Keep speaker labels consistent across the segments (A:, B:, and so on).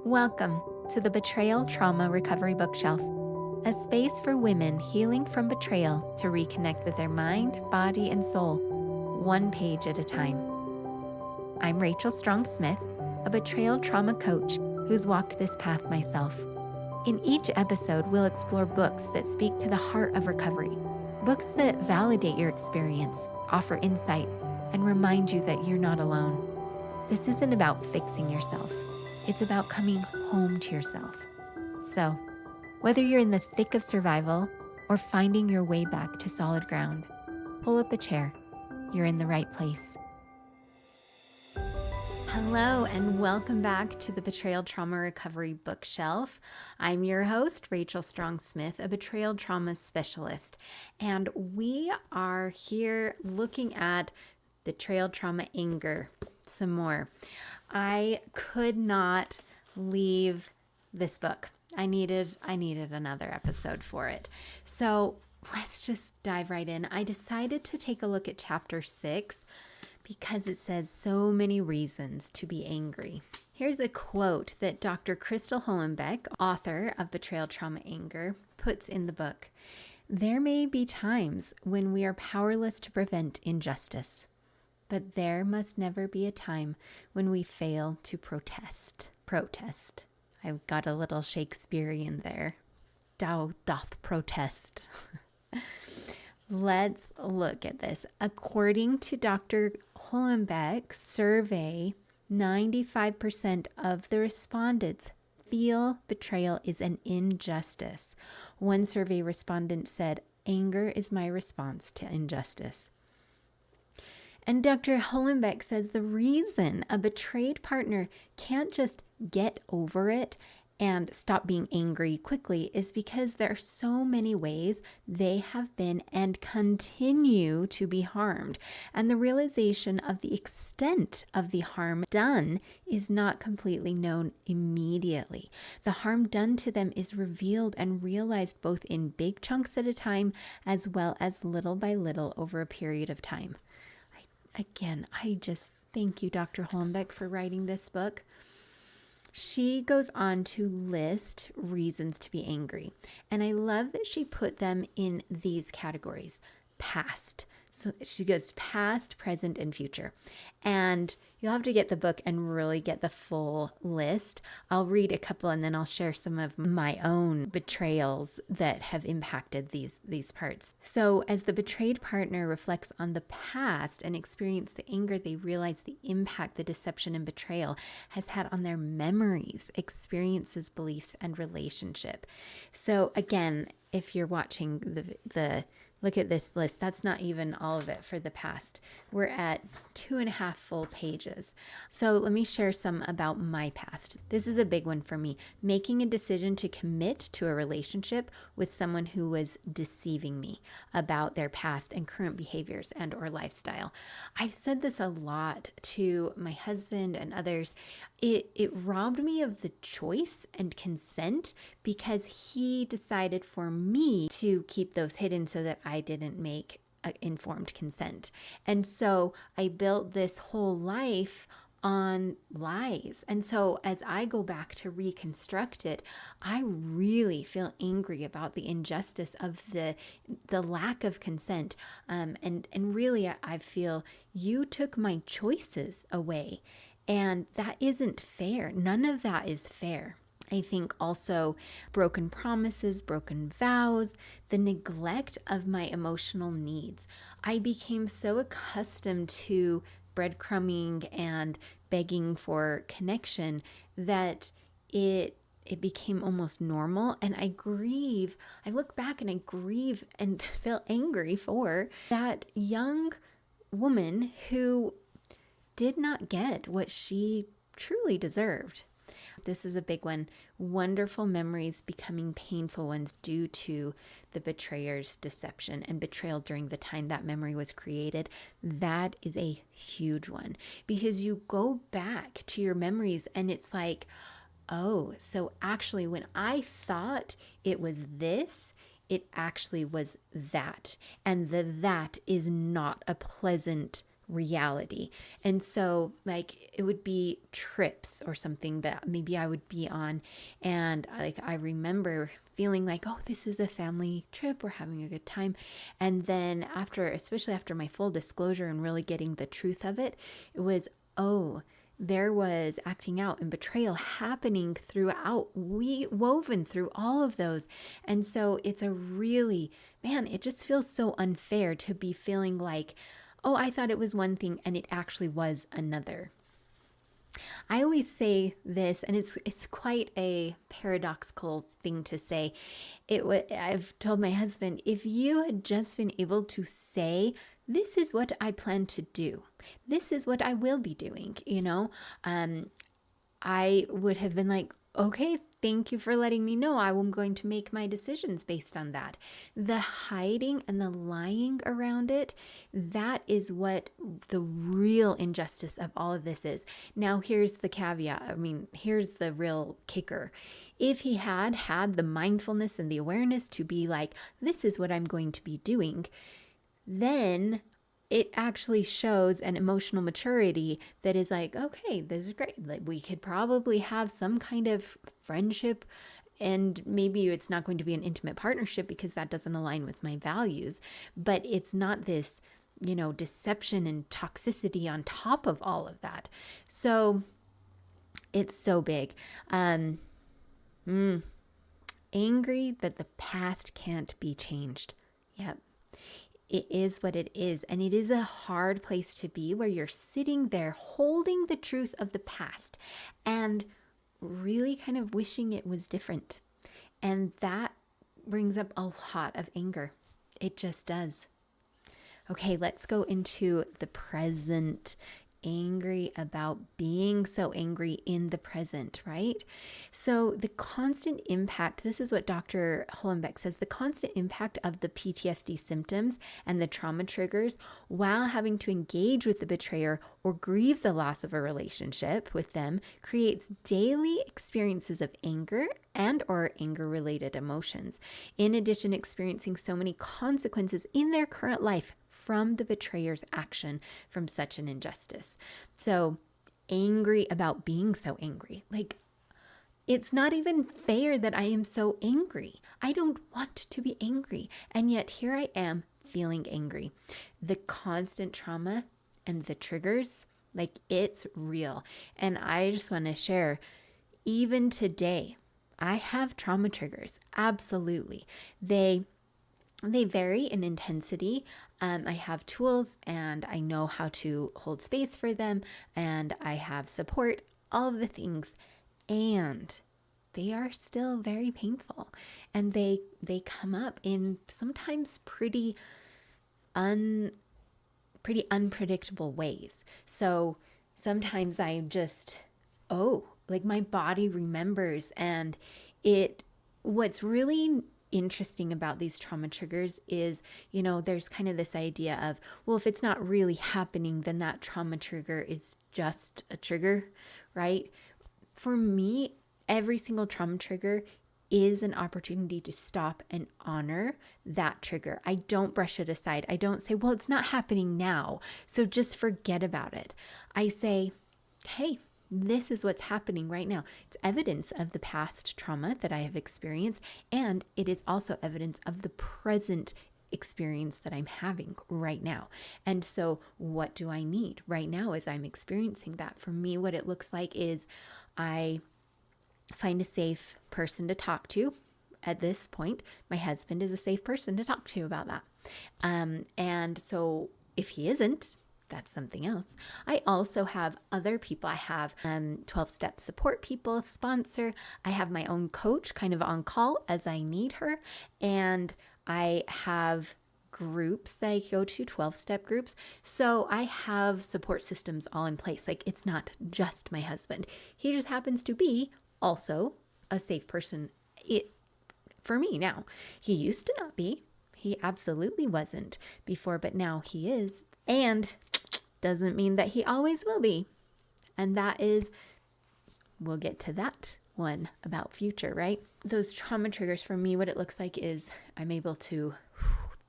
A: Welcome to the Betrayal Trauma Recovery Bookshelf, a space for women healing from betrayal to reconnect with their mind, body, and soul, one page at a time. I'm Rachel Strong Smith, a betrayal trauma coach who's walked this path myself. In each episode, we'll explore books that speak to the heart of recovery, books that validate your experience, offer insight, and remind you that you're not alone. This isn't about fixing yourself. It's about coming home to yourself. So, whether you're in the thick of survival or finding your way back to solid ground, pull up a chair. You're in the right place. Hello, and welcome back to the Betrayal Trauma Recovery Bookshelf. I'm your host, Rachel Strong Smith, a betrayal trauma specialist, and we are here looking at betrayal trauma anger some more. I could not leave this book. I needed another episode for it. So let's just dive right in. I decided to take a look at chapter 6 because it says so many reasons to be angry. Here's a quote that Dr. Crystal Hollenbeck, author of Betrayal Trauma Anger, puts in the book. There may be times when we are powerless to prevent injustice. But there must never be a time when we fail to protest. Protest. I've got a little Shakespearean there. Thou doth protest. Let's look at this. According to Dr. Hollenbeck's survey, 95% of the respondents feel betrayal is an injustice. One survey respondent said, "Anger is my response to injustice." And Dr. Hollenbeck says the reason a betrayed partner can't just get over it and stop being angry quickly is because there are so many ways they have been and continue to be harmed. And the realization of the extent of the harm done is not completely known immediately. The harm done to them is revealed and realized both in big chunks at a time as well as little by little over a period of time. Again, I just thank you, Dr. Hollenbeck, for writing this book. She goes on to list reasons to be angry. And I love that she put them in these categories. Past. So she goes past, present, and future. And you'll have to get the book and really get the full list. I'll read a couple and then I'll share some of my own betrayals that have impacted these parts. So as the betrayed partner reflects on the past and experience the anger, they realize the impact the deception and betrayal has had on their memories, experiences, beliefs, and relationship. So again, if you're watching the look at this list. That's not even all of it for the past. We're at 2.5 full pages. So let me share some about my past. This is a big one for me. Making a decision to commit to a relationship with someone who was deceiving me about their past and current behaviors and or lifestyle. I've said this a lot to my husband and others. It robbed me of the choice and consent because he decided for me to keep those hidden so that I didn't make informed consent. And so I built this whole life on lies. And so as I go back to reconstruct it, I really feel angry about the injustice of the lack of consent. And really, I feel you took my choices away. And that isn't fair. None of that is fair. I think also broken promises, broken vows, the neglect of my emotional needs. I became so accustomed to breadcrumbing and begging for connection that it became almost normal. And I look back and I grieve and feel angry for that young woman who did not get what she truly deserved. This is a big one. Wonderful memories becoming painful ones due to the betrayer's deception and betrayal during the time that memory was created. That is a huge one because you go back to your memories and it's like, oh, so actually when I thought it was this, it actually was that. And that is not a pleasant reality. And so like it would be trips or something that maybe I would be on, and like I remember feeling like, oh, this is a family trip, we're having a good time. And then after, especially after my full disclosure and really getting the truth of it, it was, oh, there was acting out and betrayal happening throughout, we woven through all of those. And so it's a really, man, it just feels so unfair to be feeling like, oh, I thought it was one thing and it actually was another. I always say this, and it's quite a paradoxical thing to say. I've told my husband, if you had just been able to say, this is what I plan to do, this is what I will be doing, I would have been like, okay, thank you for letting me know. I'm going to make my decisions based on that. The hiding and the lying around it, that is what the real injustice of all of this is. Now, here's the caveat. Here's the real kicker. If he had the mindfulness and the awareness to be like, this is what I'm going to be doing, then it actually shows an emotional maturity that is like, okay, this is great. Like we could probably have some kind of friendship, and maybe it's not going to be an intimate partnership because that doesn't align with my values, but it's not this, deception and toxicity on top of all of that. So it's so big. Angry that the past can't be changed. Yep. It is what it is. And it is a hard place to be, where you're sitting there holding the truth of the past and really kind of wishing it was different. And that brings up a lot of anger. It just does. Okay, let's go into the present. Angry about being so angry in the present, right? So the constant impact, this is what Dr. Hollenbeck says, the constant impact of the PTSD symptoms and the trauma triggers while having to engage with the betrayer or grieve the loss of a relationship with them creates daily experiences of anger and or anger-related emotions. In addition, experiencing so many consequences in their current life from the betrayer's action from such an injustice. So angry about being so angry. Like, it's not even fair that I am so angry. I don't want to be angry. And yet here I am feeling angry. The constant trauma and the triggers, like, it's real. And I just want to share, even today, I have trauma triggers. Absolutely. They vary in intensity. I have tools and I know how to hold space for them, and I have support, all of the things. And they are still very painful, and they come up in sometimes pretty unpredictable ways. So sometimes I just, like my body remembers, and what's really interesting about these trauma triggers is, there's kind of this idea of, well, if it's not really happening, then that trauma trigger is just a trigger, right? For me, every single trauma trigger is an opportunity to stop and honor that trigger. I don't brush it aside. I don't say, well, it's not happening now, so just forget about it. I say, hey, this is what's happening right now. It's evidence of the past trauma that I have experienced, and it is also evidence of the present experience that I'm having right now. And so what do I need right now as I'm experiencing that? For me, what it looks like is I find a safe person to talk to. At this point, my husband is a safe person to talk to about that. And so if he isn't, that's something else. I also have other people. I have 12-step support people, sponsor. I have my own coach kind of on call as I need her. And I have groups that I go to, 12-step groups. So I have support systems all in place. Like, it's not just my husband. He just happens to be also a safe person for me now. He used to not be. He absolutely wasn't before, but now he is. And doesn't mean that he always will be. And that is, we'll get to that one about future, right? Those trauma triggers for me, what it looks like is I'm able to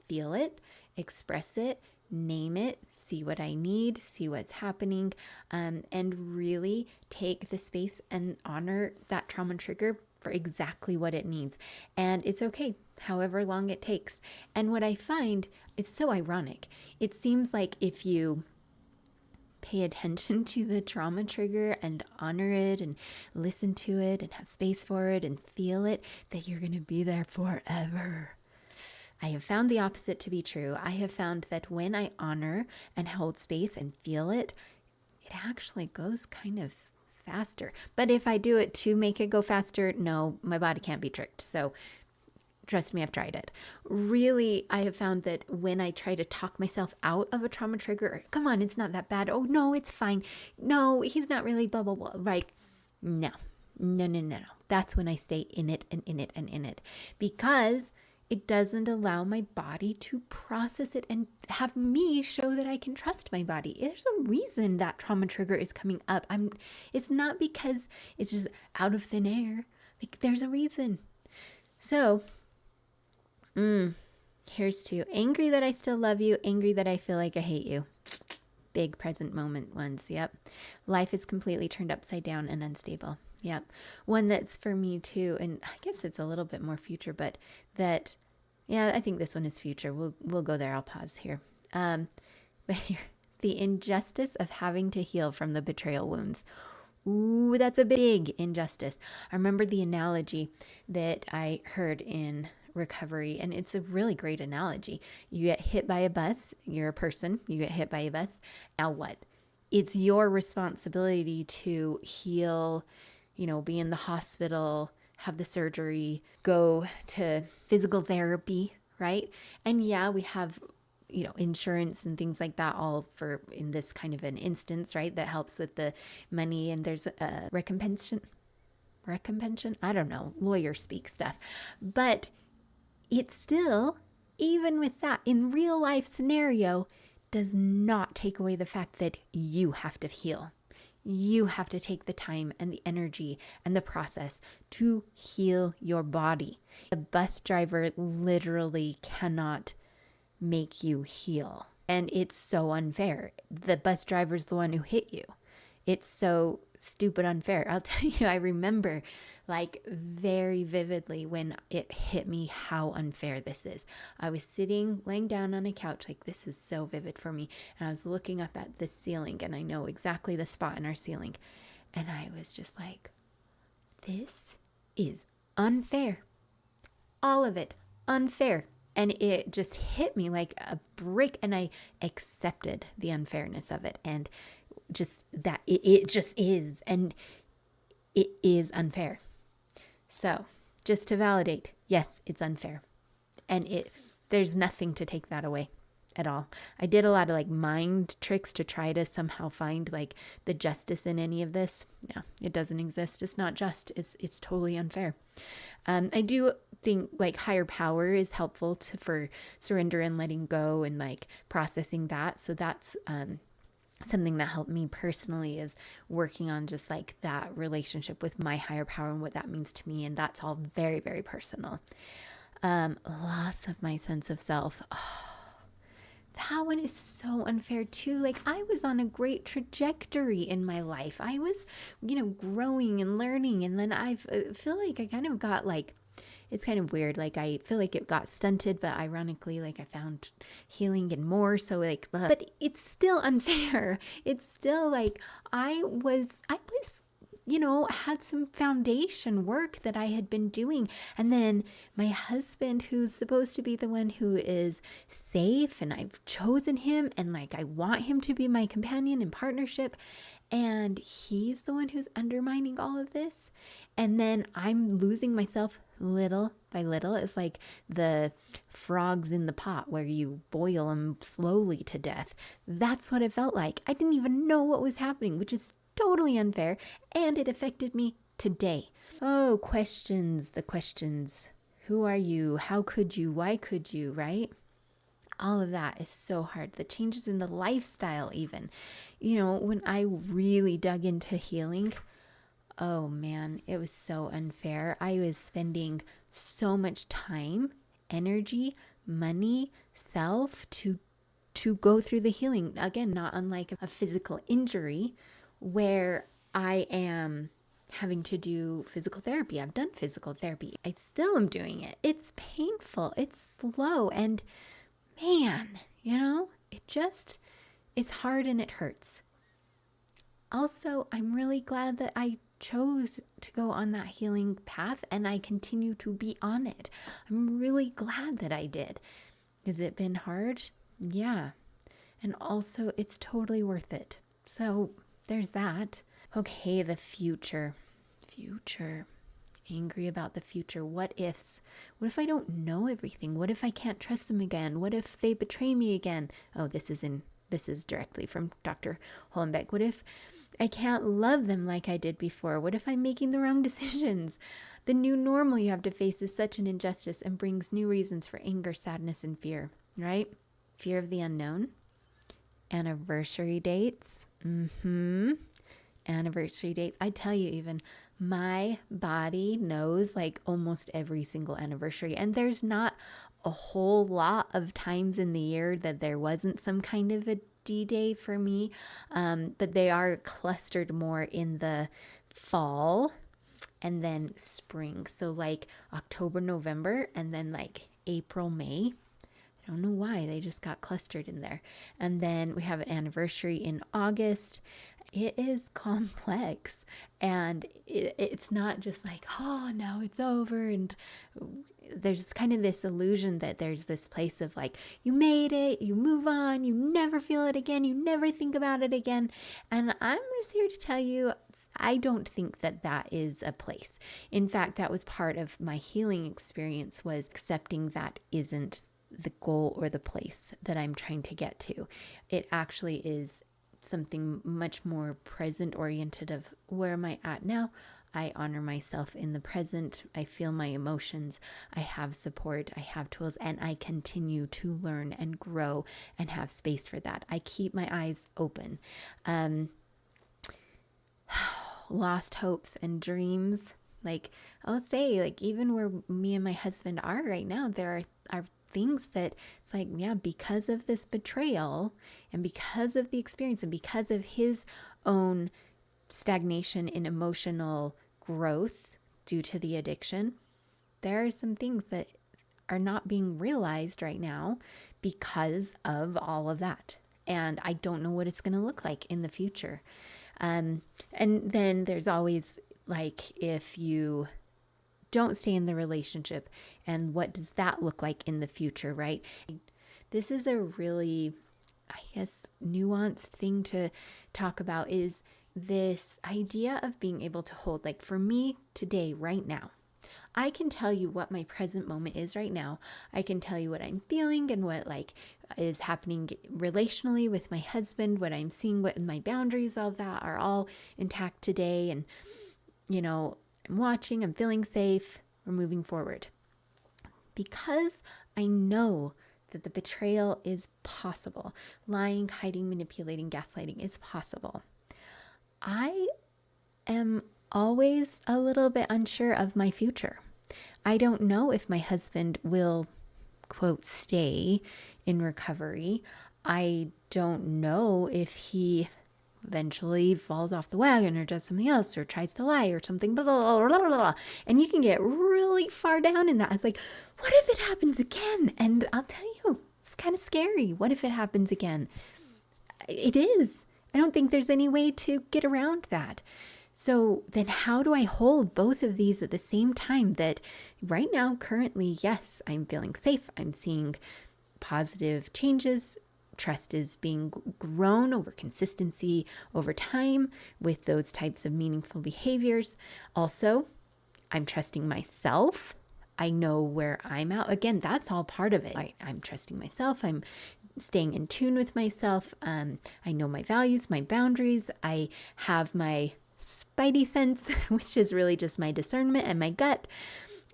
A: feel it, express it, name it, see what I need, see what's happening, and really take the space and honor that trauma trigger for exactly what it needs. And it's okay, however long it takes. And what I find is so ironic. It seems like if you pay attention to the trauma trigger and honor it and listen to it and have space for it and feel it, that you're going to be there forever. I have found the opposite to be true. I have found that when I honor and hold space and feel it, it actually goes kind of faster. But if I do it to make it go faster, no, my body can't be tricked. So trust me, I've tried it. Really, I have found that when I try to talk myself out of a trauma trigger, come on, it's not that bad. Oh, no, it's fine. No, he's not really blah, blah, blah. Right? No. That's when I stay in it and in it and in it. Because it doesn't allow my body to process it and have me show that I can trust my body. There's a reason that trauma trigger is coming up. It's not because it's just out of thin air. Like, there's a reason. So, here's to angry that I still love you, angry that I feel like I hate you. Big present moment ones. Yep. Life is completely turned upside down and unstable. Yep. One that's for me too, and I guess it's a little bit more future, but that, yeah, I think this one is future. We'll go there. I'll pause here. But here, the injustice of having to heal from the betrayal wounds. Ooh, that's a big injustice. I remember the analogy that I heard in recovery, and it's a really great analogy. You get hit by a bus, you're a person, you get hit by a bus. Now what? It's your responsibility to heal, be in the hospital, have the surgery, go to physical therapy, right? And yeah, we have insurance and things like that, all for in this kind of an instance, right? That helps with the money, and there's a recompense. I don't know, lawyer speak stuff. But it's still, even with that, in real life scenario, does not take away the fact that you have to heal. You have to take the time and the energy and the process to heal your body. A bus driver literally cannot make you heal. And it's so unfair. The bus driver's the one who hit you. It's so stupid unfair. I'll tell you, I remember like very vividly when it hit me how unfair this is. I was laying down on a couch, like this is so vivid for me. And I was looking up at the ceiling, and I know exactly the spot in our ceiling. And I was just like, this is unfair. All of it unfair. And it just hit me like a brick, and I accepted the unfairness of it, and just that it just is, and it is unfair. So just to validate, yes, it's unfair, and there's nothing to take that away at all. I did a lot of like mind tricks to try to somehow find like the justice in any of this. No, it doesn't exist. It's not just. It's totally unfair. I do think like higher power is helpful for surrender and letting go and like processing that. So that's something that helped me personally, is working on just like that relationship with my higher power and what that means to me. And that's all very, very personal. Loss of my sense of self. Oh, that one is so unfair too. Like I was on a great trajectory in my life. I was, growing and learning. And then I feel like I kind of got like, it's kind of weird. Like I feel like it got stunted, but ironically, like I found healing and more. So like, but it's still unfair. It's still like I was, had some foundation work that I had been doing. And then my husband, who's supposed to be the one who is safe, and I've chosen him, and like I want him to be my companion in partnership, and he's the one who's undermining all of this. And then I'm losing myself little by little. It's like the frogs in the pot where you boil them slowly to death. That's what it felt like. I didn't even know what was happening, which is totally unfair, and it affected me today. Oh, the questions. Who are you? How could you? Why could you? Right? All of that is so hard. The changes in the lifestyle even. When I really dug into healing, oh man, it was so unfair. I was spending so much time, energy, money, self to to go through the healing. Again, not unlike a physical injury where I am having to do physical therapy. I've done physical therapy. I still am doing it. It's painful. It's slow. And man, it's hard and it hurts. Also, I'm really glad that I chose to go on that healing path and I continue to be on it. I'm really glad that I did. Has it been hard? Yeah. And also, it's totally worth it. So there's that. Okay, the future. Angry about the future. What ifs? What if I don't know everything? What if I can't trust them again? What if they betray me again? Oh, this is directly from Dr. Hollenbeck. What if I can't love them like I did before? What if I'm making the wrong decisions? The new normal you have to face is such an injustice and brings new reasons for anger, sadness, and fear, right? Fear of the unknown. Anniversary dates. Anniversary dates. I tell you, even my body knows like almost every single anniversary. And there's not a whole lot of times in the year that there wasn't some kind of a D-Day for me. But they are clustered more in the fall and then spring. So like October, November, and then like April, May. I don't know why, they just got clustered in there. And then we have an anniversary in August. It is complex, and it's not just like, oh, now it's over. And there's kind of this illusion that there's this place of like, you made it, you move on, you never feel it again, you never think about it again. And I'm just here to tell you, I don't think that that is a place. In fact, that was part of my healing experience, was accepting that isn't the goal or the place that I'm trying to get to. It actually is something much more present oriented of where am I at now. I honor myself in the present. I feel my emotions. I have support. I have tools, and I continue to learn and grow and have space for that. I keep my eyes open. Lost hopes and dreams. Like I'll say, like even where me and my husband are right now, there are things that it's like, yeah, because of this betrayal and because of the experience and because of his own stagnation in emotional growth due to the addiction, there are some things that are not being realized right now because of all of that. And I don't know what it's going to look like in the future. And then there's always like, if you don't stay in the relationship, and what does that look like in the future, right? This is a really, I guess, nuanced thing to talk about, is this idea of being able to hold, like for me today, right now, I can tell you what my present moment is right now. I can tell you what I'm feeling and what like is happening relationally with my husband, what I'm seeing, what my boundaries, all of that are all intact today. And, I'm watching, I'm feeling safe, we're moving forward. Because I know that the betrayal is possible, lying, hiding, manipulating, gaslighting is possible, I am always a little bit unsure of my future. I don't know if my husband will, quote, stay in recovery. I don't know if he eventually falls off the wagon or does something else or tries to lie or something, blah, blah, blah, blah, blah. And you can get really far down in that. It's like, what if it happens again? And I'll tell you, it's kind of scary. What if it happens again? It is. I don't think there's any way to get around that. So then how do I hold both of these at the same time? That right now, currently, yes, I'm feeling safe. I'm seeing positive changes. Trust is being grown over consistency over time with those types of meaningful behaviors. Also, I'm trusting myself. I know where I'm at. Again, that's all part of it. I'm trusting myself. I'm staying in tune with myself. I know my values, my boundaries. I have my spidey sense, which is really just my discernment and my gut.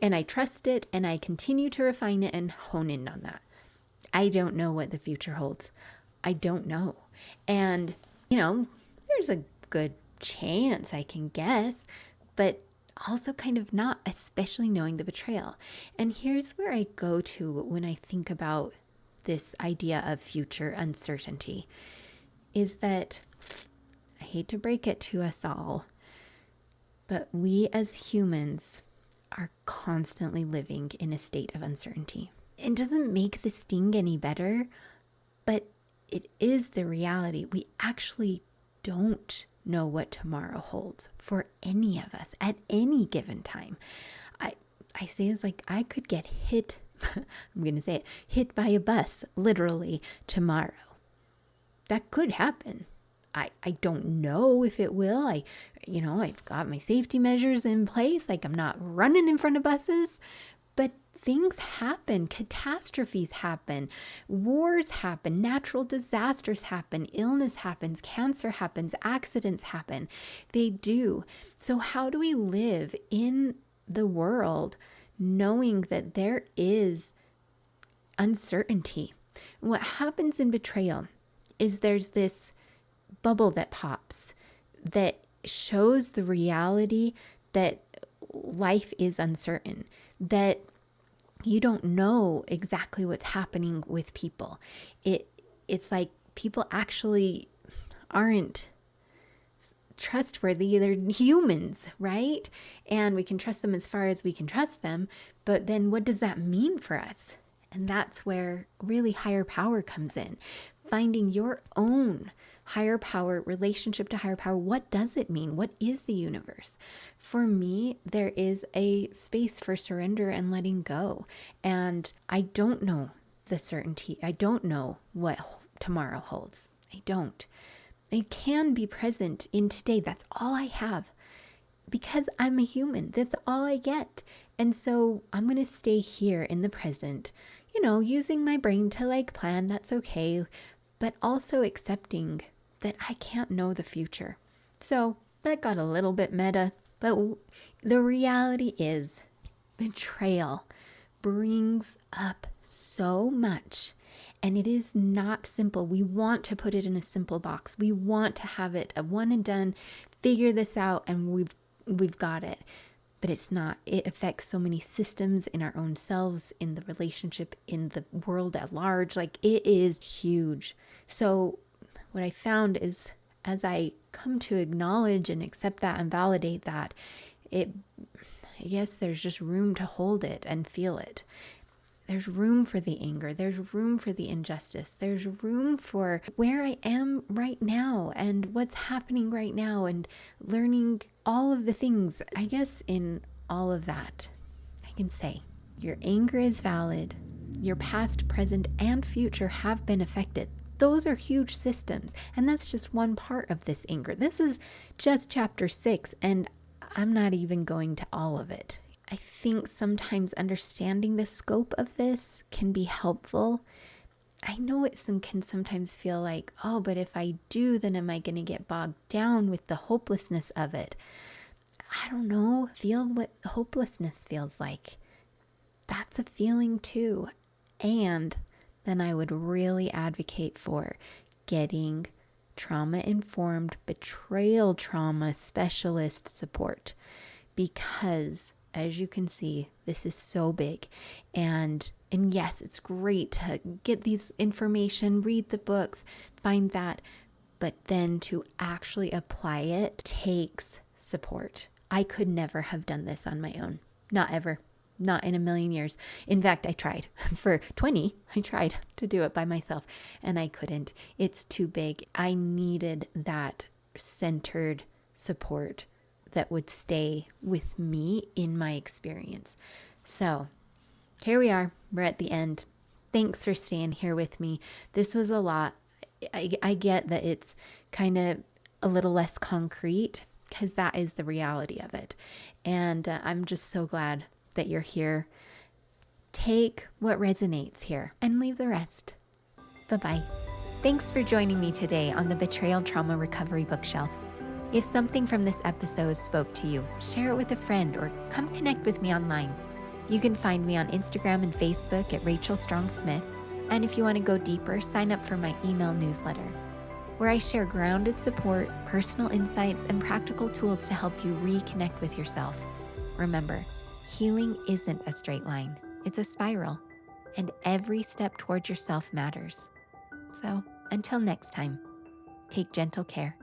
A: And I trust it, and I continue to refine it and hone in on that. I don't know what the future holds. I don't know. And, there's a good chance I can guess, but also kind of not, especially knowing the betrayal. And here's where I go to when I think about this idea of future uncertainty is that, I hate to break it to us all, but we as humans are constantly living in a state of uncertainty. It doesn't make the sting any better, but it is the reality. We actually don't know what tomorrow holds for any of us at any given time. I say it's like I could get hit, I'm going to say it, hit by a bus literally tomorrow. That could happen. I don't know if it will. I've got my safety measures in place. Like, I'm not running in front of buses, but things happen. Catastrophes happen. Wars happen. Natural disasters happen. Illness happens. Cancer happens. Accidents happen. They do. So how do we live in the world knowing that there is uncertainty? What happens in Betrayal is there's this bubble that pops that shows the reality that life is uncertain, that you don't know exactly what's happening with people. It's like people actually aren't trustworthy. They're humans, right? And we can trust them as far as we can trust them. But then what does that mean for us? And that's where really higher power comes in. Finding your own higher power, relationship to higher power. What does it mean? What is the universe? For me, there is a space for surrender and letting go. And I don't know the certainty. I don't know what tomorrow holds. I don't. I can be present in today. That's all I have. Because I'm a human. That's all I get. And so I'm going to stay here in the present, using my brain to plan. That's okay. But also accepting that I can't know the future. So that got a little bit meta, but the reality is betrayal brings up so much, and it is not simple. We want to put it in a simple box. We want to have it a one and done, figure this out, and we've got it. But it's not. It affects so many systems in our own selves, in the relationship, in the world at large. It is huge. So what I found is, as I come to acknowledge and accept that and validate that, yes, there's just room to hold it and feel it. There's room for the anger. There's room for the injustice. There's room for where I am right now and what's happening right now and learning all of the things. I guess in all of that, I can say your anger is valid. Your past, present, and future have been affected. Those are huge systems. And that's just one part of this anger. This is just chapter 6, and I'm not even going to all of it. I think sometimes understanding the scope of this can be helpful. I know it can sometimes feel like, oh, but if I do, then am I going to get bogged down with the hopelessness of it? I don't know. Feel what hopelessness feels like. That's a feeling too. And then I would really advocate for getting trauma-informed betrayal trauma specialist support, because as you can see, this is so big. And yes, it's great to get these information, read the books, find that, but then to actually apply it takes support. I could never have done this on my own. Not ever. Not in a million years. In fact, I tried for 20. I tried to do it by myself and I couldn't. It's too big. I needed that centered support that would stay with me in my experience. So here we are. We're at the end. Thanks for staying here with me. This was a lot. I get that it's kind of a little less concrete because that is the reality of it. And I'm just so glad that you're here. Take what resonates here and leave the rest. Bye-bye. Thanks for joining me today on the Betrayal Trauma Recovery Bookshelf. If something from this episode spoke to you, share it with a friend or come connect with me online. You can find me on Instagram and Facebook at Rachel Strong Smith. And if you want to go deeper, sign up for my email newsletter, where I share grounded support, personal insights, and practical tools to help you reconnect with yourself. Remember, healing isn't a straight line. It's a spiral. and every step towards yourself matters. So, until next time, take gentle care.